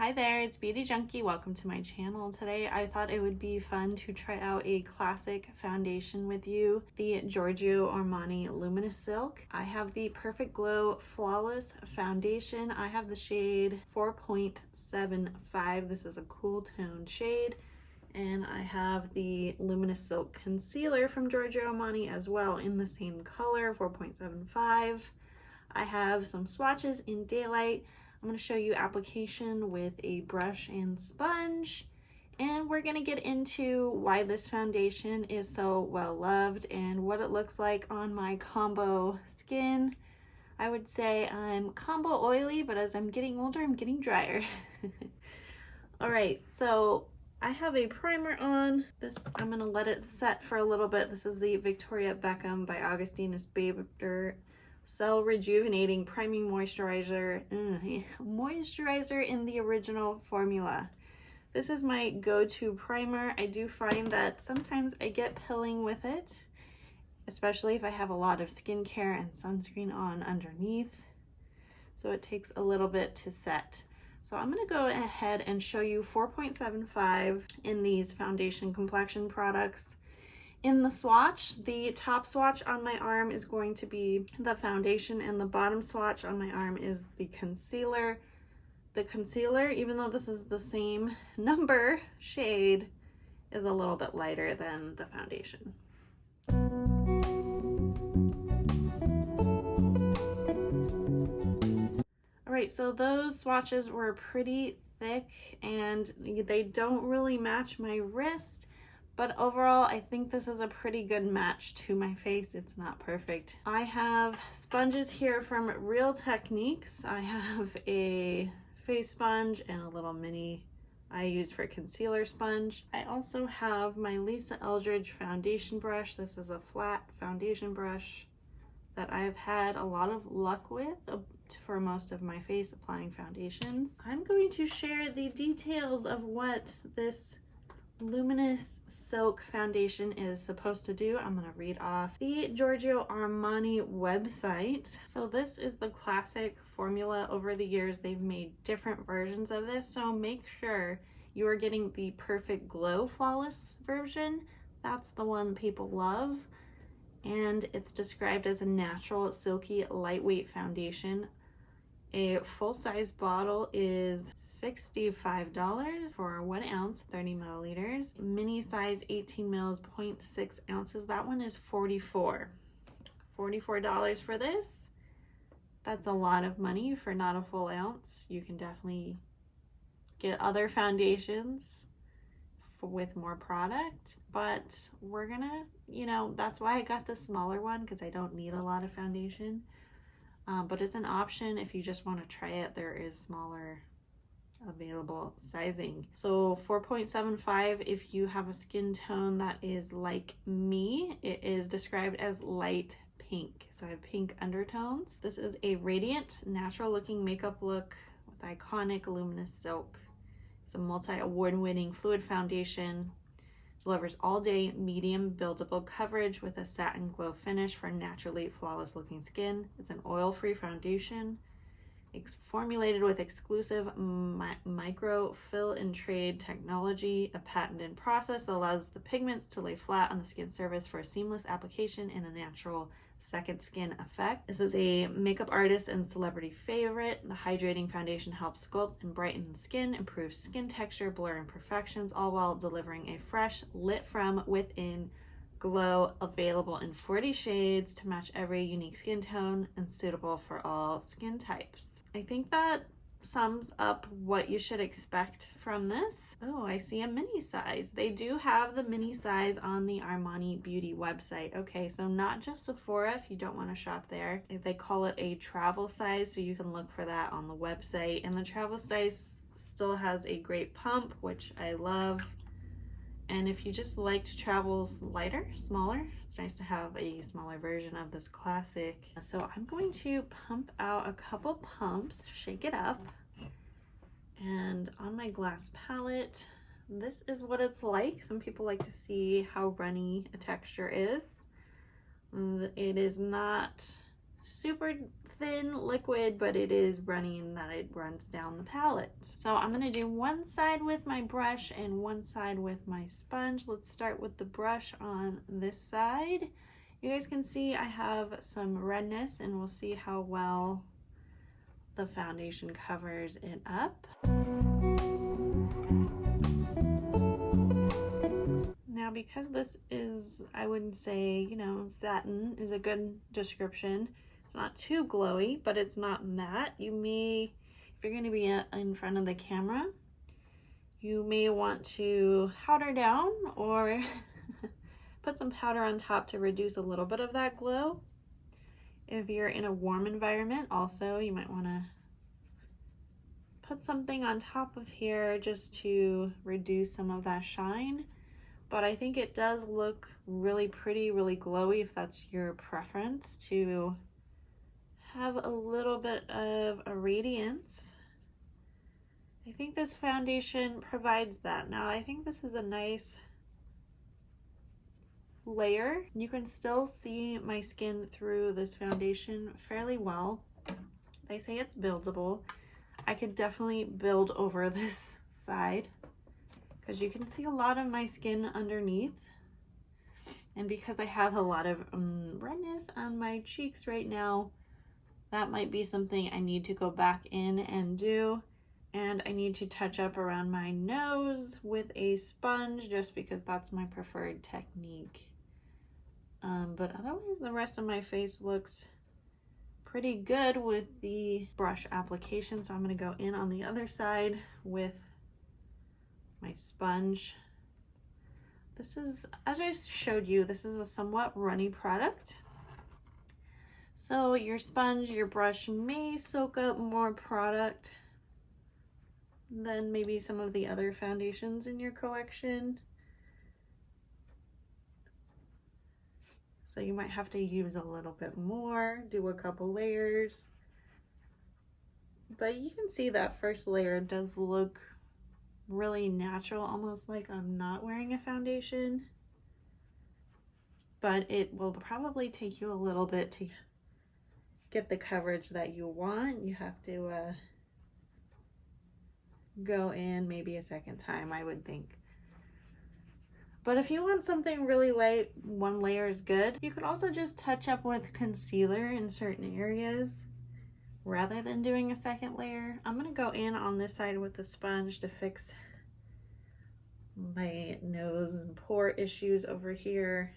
Hi there, it's Beauty Junkie. Welcome to my channel. Today I thought it would be fun to try out a classic foundation with you, the Giorgio Armani Luminous Silk. I have the Perfect Glow Flawless Foundation. I have the shade 4.75. This is a cool toned shade. And I have the Luminous Silk Concealer from Giorgio Armani as well in the same color, 4.75. I have some swatches in Daylight. I'm going to show you application with a brush and sponge, and we're going to get into why this foundation is so well loved and what it looks like on my combo skin. I would say I'm combo oily, but as I'm getting older, I'm getting drier. All right, so I have a primer on. This, I'm going to let it set for a little bit. This is the Victoria Beckham by Augustinus Bader Cell Rejuvenating Priming Moisturizer. Moisturizer in the original formula. This is my go-to primer. I do find that sometimes I get pilling with it, especially if I have a lot of skincare and sunscreen on underneath. So it takes a little bit to set. So I'm going to go ahead and show you 4.75 in these foundation complexion products. In the swatch, the top swatch on my arm is going to be the foundation and the bottom swatch on my arm is the concealer. The concealer, even though this is the same number shade, is a little bit lighter than the foundation. All right, so those swatches were pretty thick and they don't really match my wrist. But overall, I think this is a pretty good match to my face. It's not perfect. I have sponges here from Real Techniques. I have a face sponge and a little mini I use for concealer sponge. I also have my Lisa Eldridge foundation brush. This is a flat foundation brush that I've had a lot of luck with for most of my face applying foundations. I'm going to share the details of what this Luminous Silk foundation is supposed to do. I'm going to read off the Giorgio Armani website. So this is the classic formula. Over the years they've made different versions of this, so make sure you are getting the Perfect Glow Flawless version. That's the one people love, and it's described as a natural silky lightweight foundation. A full-size bottle is $65 for 1 ounce, 30 milliliters. Mini size 18 mils, 0.6 ounces. That one is $44 for this. That's a lot of money for not a full ounce. You can definitely get other foundations with more product, but we're gonna, that's why I got the smaller one, because I don't need a lot of foundation. But it's an option if you just want to try it. There is smaller available sizing. So 4.75, if you have a skin tone that is like me, it is described as light pink. So I have pink undertones. This is a radiant, natural looking makeup look with iconic luminous silk. It's a multi-award winning fluid foundation. Delivers all day medium buildable coverage with a satin glow finish for naturally flawless looking skin. It's an oil-free foundation. It's formulated with exclusive micro fill and trade technology, a patented process that allows the pigments to lay flat on the skin surface for a seamless application and a natural second skin effect. This is a makeup artist and celebrity favorite. The hydrating foundation helps sculpt and brighten skin, improves skin texture, blur imperfections, all while delivering a fresh, lit from within glow, available in 40 shades to match every unique skin tone and suitable for all skin types. I think that sums up what you should expect from this. Oh, I see a mini size. They do have the mini size on the Armani Beauty website. Okay, so not just Sephora if you don't want to shop there. They call it a travel size, so you can look for that on the website. And the travel size still has a great pump, which I love. And if you just like to travel lighter, smaller, it's nice to have a smaller version of this classic. So I'm going to pump out a couple pumps, shake it up. And on my glass palette, this is what it's like. Some people like to see how runny a texture is. It is not super thin liquid, but it is running that it runs down the palette. So I'm gonna do one side with my brush and one side with my sponge. Let's start with the brush on this side. You guys can see I have some redness, and we'll see how well the foundation covers it up. Now, because this is, I wouldn't say, you know, satin is a good description. It's not too glowy, but it's not matte. You may, if you're going to be in front of the camera, you may want to powder down or put some powder on top to reduce a little bit of that glow. If you're in a warm environment, also, you might want to put something on top of here just to reduce some of that shine. But I think it does look really pretty, really glowy if that's your preference, to have a little bit of a radiance. I think this foundation provides that. Now, I think this is a nice layer. You can still see my skin through this foundation fairly well. They say it's buildable. I could definitely build over this side because you can see a lot of my skin underneath. And because I have a lot of redness on my cheeks right now, that might be something I need to go back in and do. And I need to touch up around my nose with a sponge just because that's my preferred technique. But otherwise, the rest of my face looks pretty good with the brush application. So I'm going to go in on the other side with my sponge. This is, as I showed you, this is a somewhat runny product. So your sponge, your brush may soak up more product than maybe some of the other foundations in your collection. So you might have to use a little bit more, do a couple layers. But you can see that first layer does look really natural, almost like I'm not wearing a foundation. But it will probably take you a little bit to get the coverage that you want. You have to go in maybe a second time, I would think. But if you want something really light, one layer is good. You could also just touch up with concealer in certain areas rather than doing a second layer. I'm gonna go in on this side with the sponge to fix my nose and pore issues over here.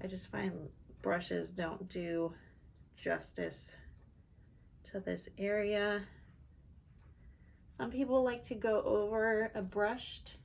I just find brushes don't do justice to this area. Some people like to go over a brushed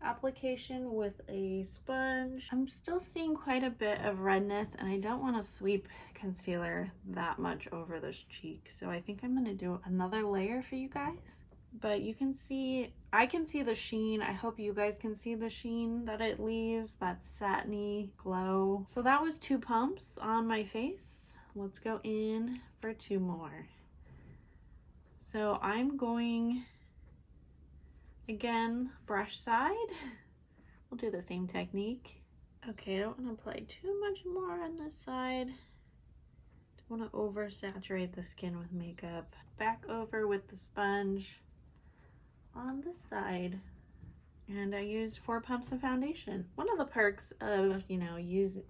application with a sponge. I'm still seeing quite a bit of redness, and I don't want to sweep concealer that much over this cheek, so I think I'm going to do another layer for you guys. But you can see, I can see the sheen. I hope you guys can see the sheen that it leaves, that satiny glow. So that was 2 pumps on my face. Let's go in for 2 more. So I'm going, again, brush side. We'll do the same technique. Okay, I don't want to apply too much more on this side. Don't want to oversaturate the skin with makeup. Back over with the sponge on this side. And I used 4 pumps of foundation. One of the perks of, you know,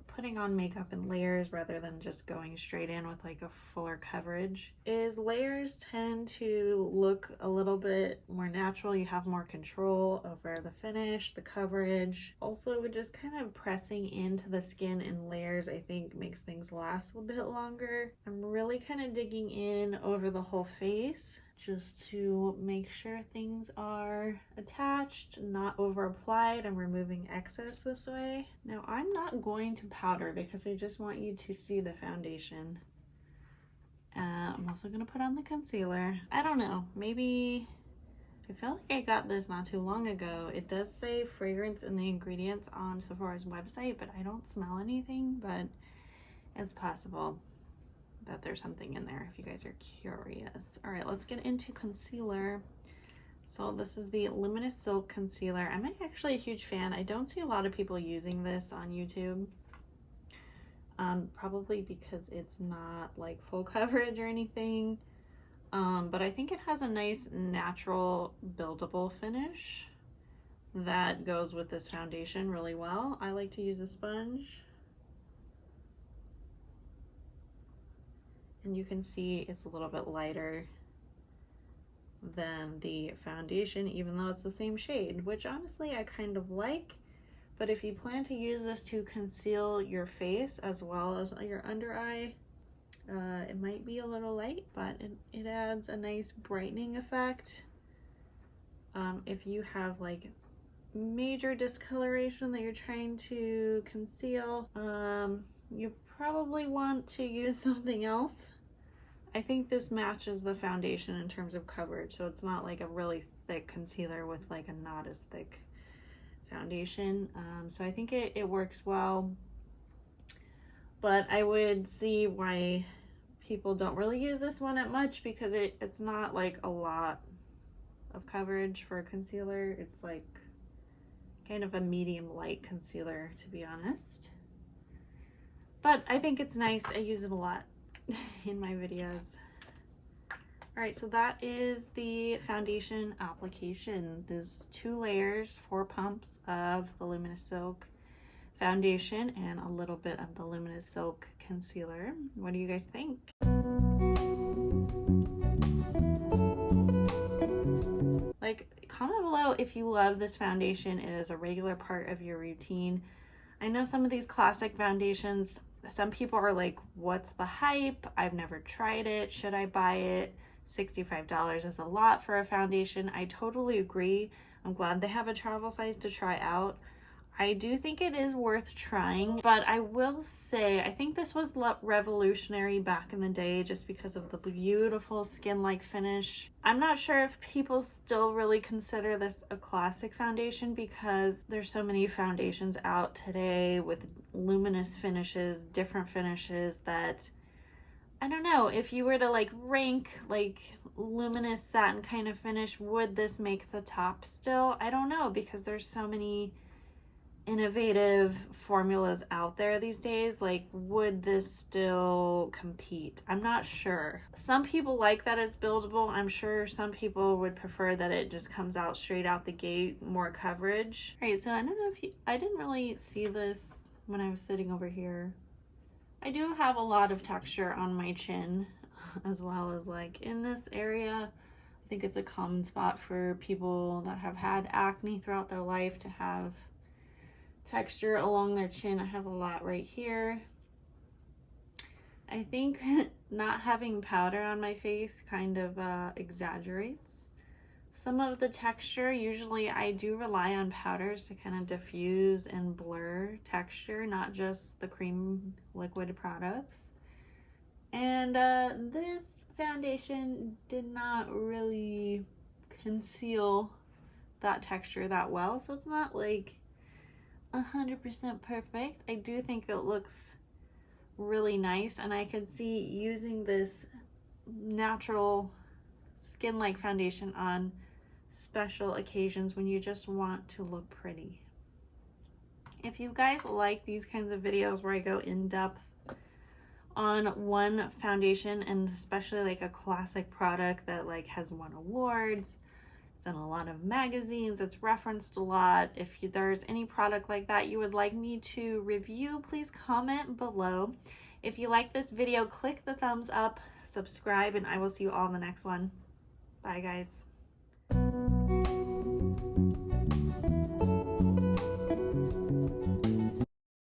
putting on makeup in layers rather than just going straight in with like a fuller coverage is layers tend to look a little bit more natural. You have more control over the finish, the coverage. Also, just kind of pressing into the skin in layers, I think, makes things last a bit longer. I'm really kind of digging in over the whole face, just to make sure things are attached, not over applied. I'm removing excess this way. Now I'm not going to powder because I just want you to see the foundation. I'm also going to put on the concealer. I don't know, maybe, I feel like I got this not too long ago. It does say fragrance in the ingredients on Sephora's website, but I don't smell anything, but it's possible that there's something in there if you guys are curious. All right, let's get into concealer. So this is the Luminous Silk Concealer. I'm actually a huge fan. I don't see a lot of people using this on YouTube. probably because it's not like full coverage or anything. But I think it has a nice natural buildable finish that goes with this foundation really well. I like to use a sponge. And you can see it's a little bit lighter than the foundation, even though it's the same shade, which honestly I kind of like. But if you plan to use this to conceal your face as well as your under eye, it might be a little light, but it adds a nice brightening effect. If you have like major discoloration that you're trying to conceal, you probably want to use something else. I think this matches the foundation in terms of coverage, so it's not like a really thick concealer with like a not as thick foundation. So I think it works well, but I would see why people don't really use this one at much, because it's not like a lot of coverage for a concealer. It's like kind of a medium light concealer, to be honest, but I think it's nice. I use it a lot in my videos. All right, so that is the foundation application. There's 2 layers, 4 pumps of the Luminous Silk foundation and a little bit of the Luminous Silk concealer. What do you guys think? Like, comment below if you love this foundation. It is a regular part of your routine. I know some of these classic foundations, some people are like, what's the hype? I've never tried it. Should I buy it? $65 is a lot for a foundation. I totally agree. I'm glad they have a travel size to try out. I do think it is worth trying, but I will say I think this was revolutionary back in the day just because of the beautiful skin-like finish. I'm not sure if people still really consider this a classic foundation because there's so many foundations out today with luminous finishes, different finishes, that I don't know if you were to like rank like luminous satin kind of finish, would this make the top still? I don't know, because there's so many innovative formulas out there these days. Like, would this still compete? I'm not sure. Some people like that it's buildable. I'm sure some people would prefer that it just comes out straight out the gate, more coverage. All right, so I don't know if I didn't really see this when I was sitting over here. I do have a lot of texture on my chin, as well as like in this area. I think it's a common spot for people that have had acne throughout their life to have texture along their chin. I have a lot right here. I think not having powder on my face kind of exaggerates some of the texture. Usually I do rely on powders to kind of diffuse and blur texture, not just the cream liquid products. And this foundation did not really conceal that texture that well, so it's not like 100% perfect. I do think it looks really nice, and I could see using this natural skin-like foundation on special occasions when you just want to look pretty. If you guys like these kinds of videos where I go in depth on one foundation, and especially like a classic product that like has won awards, it's in a lot of magazines, it's referenced a lot. If there's any product like that you would like me to review, please comment below. If you like this video, click the thumbs up, subscribe, and I will see you all in the next one. Bye guys.